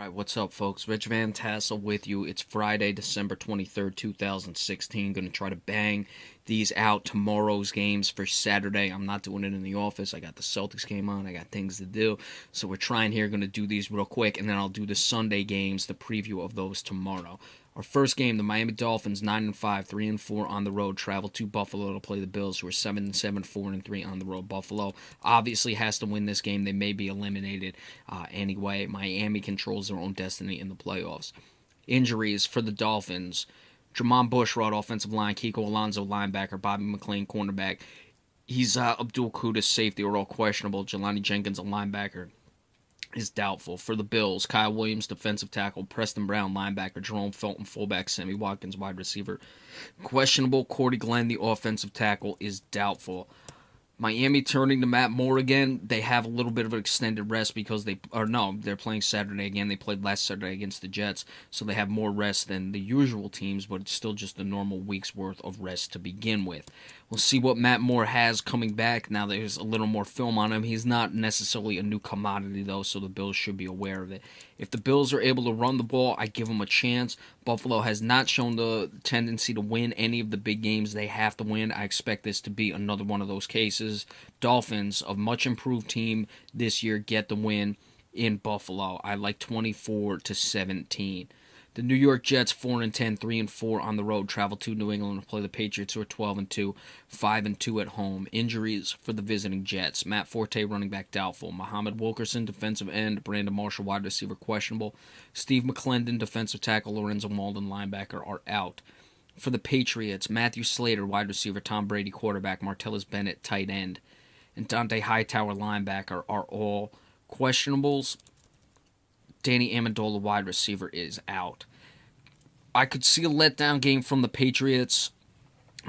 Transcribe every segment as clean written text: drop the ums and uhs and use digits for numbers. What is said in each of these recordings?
Alright, what's up, folks? Rich Van Tassel with you. It's Friday, December 23rd, 2016. Gonna try to bang these out tomorrow's games for Saturday. I'm not doing it in the office. I got the Celtics game on. I got things to do. So we're trying here. Gonna do these real quick, and then I'll do the Sunday games, the preview of those tomorrow. Our first game, the Miami Dolphins, 9-5, 3-4 on the road, travel to Buffalo to play the Bills, who are 7-7, 4-3 on the road. Buffalo obviously has to win this game. They may be eliminated anyway. Miami controls their own destiny in the playoffs. Injuries for the Dolphins: Jamon Bushrod, offensive line; Kiko Alonso, linebacker; Bobby McClain, cornerback. He's Abdul Kudas, safety, are all questionable. Jelani Jenkins, a linebacker, is doubtful. For the Bills, Kyle Williams, defensive tackle; Preston Brown, linebacker; Jerome Felton, fullback; Sammy Watkins, wide receiver, questionable. Cordy Glenn, the offensive tackle, is doubtful. Miami turning to Matt Moore again. They have a little bit of an extended rest because they're playing Saturday again. They played last Saturday against the Jets, so they have more rest than the usual teams, but it's still just a normal week's worth of rest to begin with. We'll see what Matt Moore has coming back. Now there's a little more film on him. He's not necessarily a new commodity, though, so the Bills should be aware of it. If the Bills are able to run the ball, I give them a chance. Buffalo has not shown the tendency to win any of the big games they have to win. I expect this to be another one of those cases. Dolphins, a much improved team this year, get the win in Buffalo. I like 24-17. The New York Jets, 4-10, 3-4 on the road, travel to New England to play the Patriots, who are 12-2, 5-2 at home. Injuries for the visiting Jets: Matt Forte, running back, doubtful; Muhammad Wilkerson, defensive end; Brandon Marshall, wide receiver, questionable; Steve McClendon, defensive tackle; Lorenzo Malden, linebacker, are out. For the Patriots, Matthew Slater, wide receiver; Tom Brady, quarterback; Martellus Bennett, tight end; and Dante Hightower, linebacker, are all questionables. Danny Amendola, wide receiver, is out. I could see a letdown game from the Patriots.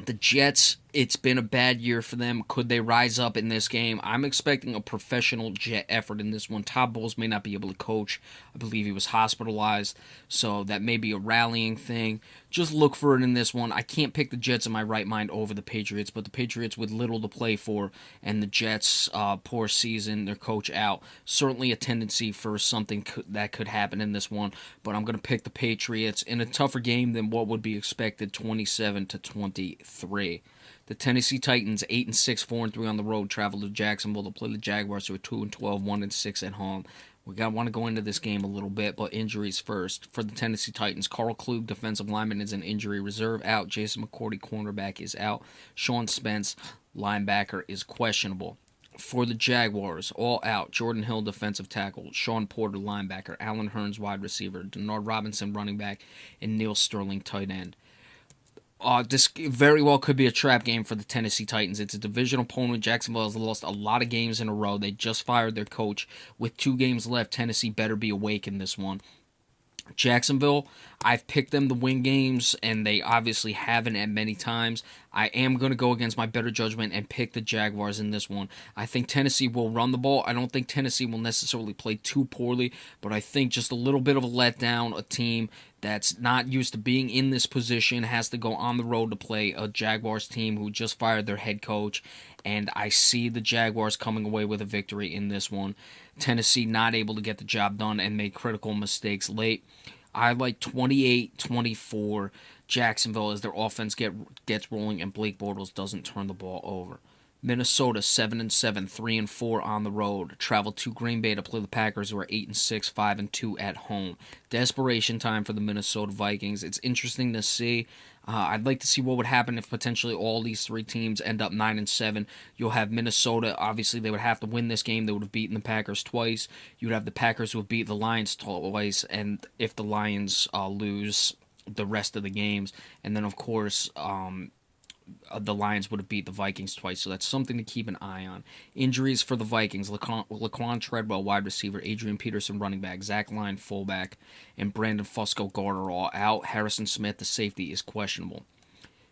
The Jets, it's been a bad year for them. Could they rise up in this game? I'm expecting a professional Jet effort in this one. Todd Bowles may not be able to coach. I believe he was hospitalized, so that may be a rallying thing. Just look for it in this one. I can't pick the Jets in my right mind over the Patriots, but the Patriots with little to play for, and the Jets' poor season, their coach out, certainly a tendency for something that could happen in this one. But I'm going to pick the Patriots in a tougher game than what would be expected, 27-23. The Tennessee Titans, 8-6, 4-3 on the road, travel to Jacksonville to play the Jaguars, who are 2-12, 1-6 at home. We want to go into this game a little bit, but injuries first. For the Tennessee Titans, Carl Klug, defensive lineman, is an injury reserve, out. Jason McCourty, cornerback, is out. Sean Spence, linebacker, is questionable. For the Jaguars, all out: Jordan Hill, defensive tackle; Sean Porter, linebacker; Alan Hearns, wide receiver; Denard Robinson, running back; and Neil Sterling, tight end. This very well could be a trap game for the Tennessee Titans. It's a division opponent. Jacksonville has lost a lot of games in a row. They just fired their coach. With 2 games left, Tennessee better be awake in this one. Jacksonville, I've picked them to win games, and they obviously haven't at many times. I am going to go against my better judgment and pick the Jaguars in this one. I think Tennessee will run the ball. I don't think Tennessee will necessarily play too poorly, but I think just a little bit of a letdown. A team that's not used to being in this position has to go on the road to play a Jaguars team who just fired their head coach, and I see the Jaguars coming away with a victory in this one. Tennessee not able to get the job done and made critical mistakes late. I like 28-24 Jacksonville as their offense gets rolling and Blake Bortles doesn't turn the ball over. Minnesota, 7-7, 3-4 on the road, travel to Green Bay to play the Packers, who are 8-6, 5-2 at home. Desperation time for the Minnesota Vikings. It's interesting to see. I'd like to see what would happen if potentially all these 3 teams end up 9-7. You'll have Minnesota. Obviously, they would have to win this game. They would have beaten the Packers twice. You'd have the Packers who have beat the Lions twice, and if the Lions lose the rest of the games, and then of course the Lions would have beat the Vikings twice, so that's something to keep an eye on. Injuries for the Vikings: Laquan Treadwell, wide receiver; Adrian Peterson, running back; Zach Line, fullback; and Brandon Fusco, guard, are all out. Harrison Smith, the safety, is questionable.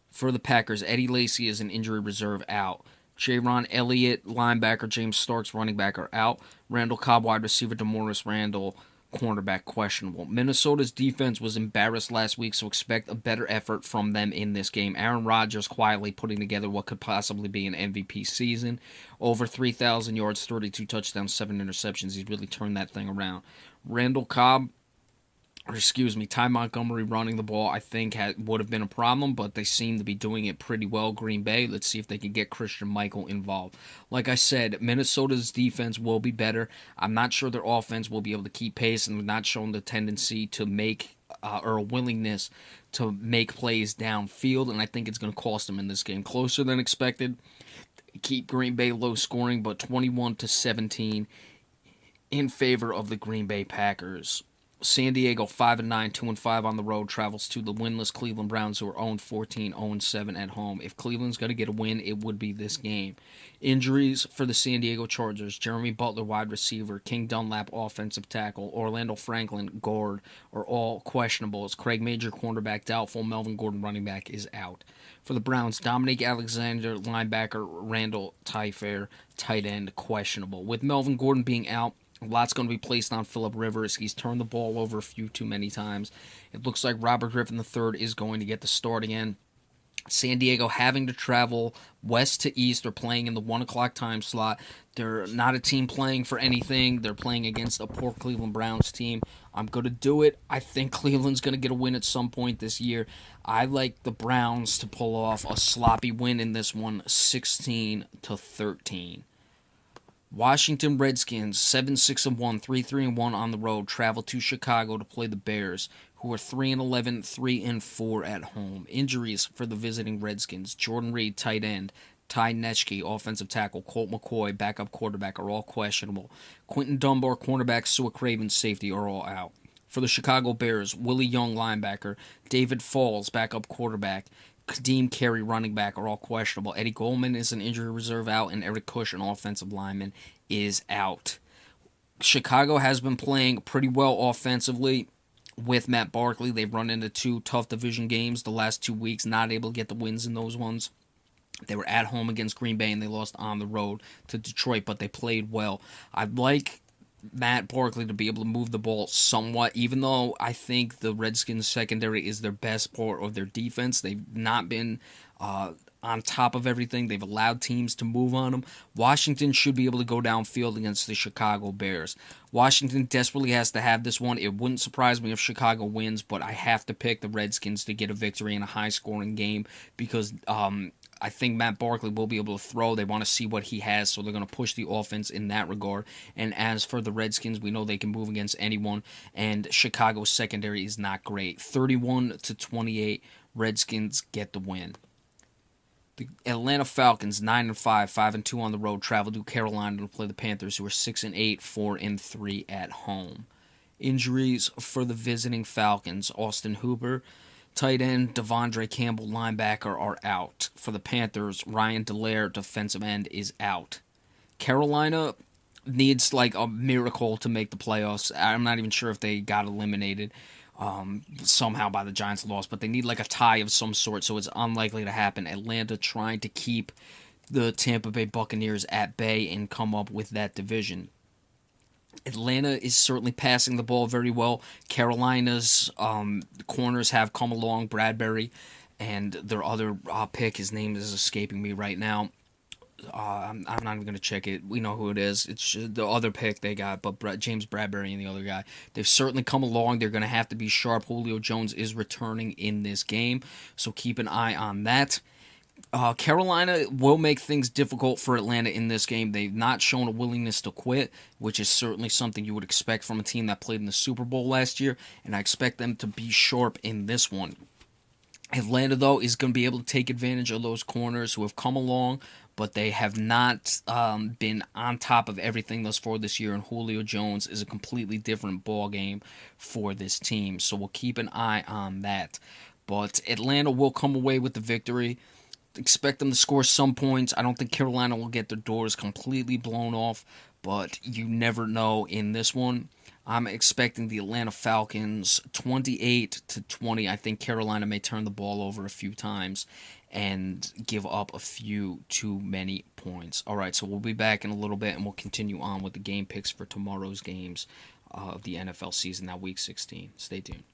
For the Packers, Eddie Lacy is an injury reserve, out. Jaron Elliott, linebacker; James Starks, running back, are out. Randall Cobb, wide receiver; DeMaurice Randall, cornerback, questionable. Minnesota's defense was embarrassed last week, so expect a better effort from them in this game. Aaron Rodgers quietly putting together what could possibly be an MVP season. Over 3,000 yards, 32 touchdowns, 7 interceptions. He's really turned that thing around. Randall Cobb, Ty Montgomery running the ball, I think would have been a problem, but they seem to be doing it pretty well. Green Bay, let's see if they can get Christian Michael involved. Like I said, Minnesota's defense will be better. I'm not sure their offense will be able to keep pace, and they're not showing the tendency to make or a willingness to make plays downfield, and I think it's going to cost them in this game. Closer than expected. Keep Green Bay low scoring, but 21-17 in favor of the Green Bay Packers. San Diego 5-9, 2-5 on the road, travels to the winless Cleveland Browns, who are 0-14, 0-7 at home. If Cleveland's going to get a win, it would be this game. Injuries for the San Diego Chargers: Jeremy Butler, wide receiver; King Dunlap, offensive tackle; Orlando Franklin, guard, are all questionable. As Craig Major, cornerback, doubtful; Melvin Gordon, running back, is out. For the Browns, Dominique Alexander, linebacker; Randall Taifair, tight end, questionable. With Melvin Gordon being out, a lot's going to be placed on Phillip Rivers. He's turned the ball over a few too many times. It looks like Robert Griffin III is going to get the start again. San Diego having to travel west to east. They're playing in the 1 o'clock time slot. They're not a team playing for anything. They're playing against a poor Cleveland Browns team. I'm going to do it. I think Cleveland's going to get a win at some point this year. I like the Browns to pull off a sloppy win in this one, 16-13. Washington Redskins, 7-6-1, 3-3-1 on the road, travel to Chicago to play the Bears, who are 3-11, 3-4 at home. Injuries for the visiting Redskins: Jordan Reed, tight end; Ty Nechke, offensive tackle; Colt McCoy, backup quarterback, are all questionable. Quentin Dunbar, cornerback; Sua Craven, safety, are all out. For the Chicago Bears, Willie Young, linebacker; David Falls, backup quarterback; Kadeem Carey, running back, are all questionable. Eddie Goldman is an injury reserve, out, and Eric Cush, an offensive lineman, is out. Chicago has been playing pretty well offensively with Matt Barkley. They've run into two tough division games the last 2 weeks, not able to get the wins in those ones. They were at home against Green Bay, and they lost on the road to Detroit, but they played well. I'd like Matt Barkley to be able to move the ball somewhat, even though I think the Redskins secondary is their best part of their defense. They've not been on top of everything. They've allowed teams to move on them. Washington should be able to go downfield against the Chicago Bears. Washington desperately has to have this one. It wouldn't surprise me if Chicago wins, but I have to pick the Redskins to get a victory in a high-scoring game because I think Matt Barkley will be able to throw. They want to see what he has, so they're going to push the offense in that regard. And as for the Redskins, we know they can move against anyone, and Chicago's secondary is not great. 31-28, Redskins get the win. The Atlanta Falcons, 9-5, 5-2 on the road, travel to Carolina to play the Panthers, who are 6-8, 4-3 at home. Injuries for the visiting Falcons: Austin Hooper, tight end; Devondre Campbell, linebacker, are out. For the Panthers, Ryan Delaire, defensive end, is out. Carolina needs like a miracle to make the playoffs. I'm not even sure if they got eliminated somehow by the Giants' loss, but they need like a tie of some sort, so it's unlikely to happen. Atlanta trying to keep the Tampa Bay Buccaneers at bay and come up with that division. Atlanta is certainly passing the ball very well. Carolina's corners have come along, Bradbury, and their other pick, his name is escaping me right now. I'm not even going to check it. We know who it is. It's the other pick they got, but James Bradbury and the other guy. They've certainly come along. They're going to have to be sharp. Julio Jones is returning in this game, so keep an eye on that. Carolina will make things difficult for Atlanta in this game. They've not shown a willingness to quit, which is certainly something you would expect from a team that played in the Super Bowl last year, and I expect them to be sharp in this one. Atlanta, though, is going to be able to take advantage of those corners who have come along, but they have not been on top of everything thus far this year, and Julio Jones is a completely different ball game for this team, so we'll keep an eye on that. But Atlanta will come away with the victory. Expect them to score some points. I don't think Carolina will get their doors completely blown off, but you never know in this one. I'm expecting the Atlanta Falcons 28-20. I think Carolina may turn the ball over a few times and give up a few too many points. All right, so we'll be back in a little bit, and we'll continue on with the game picks for tomorrow's games of the NFL season, now Week 16. Stay tuned.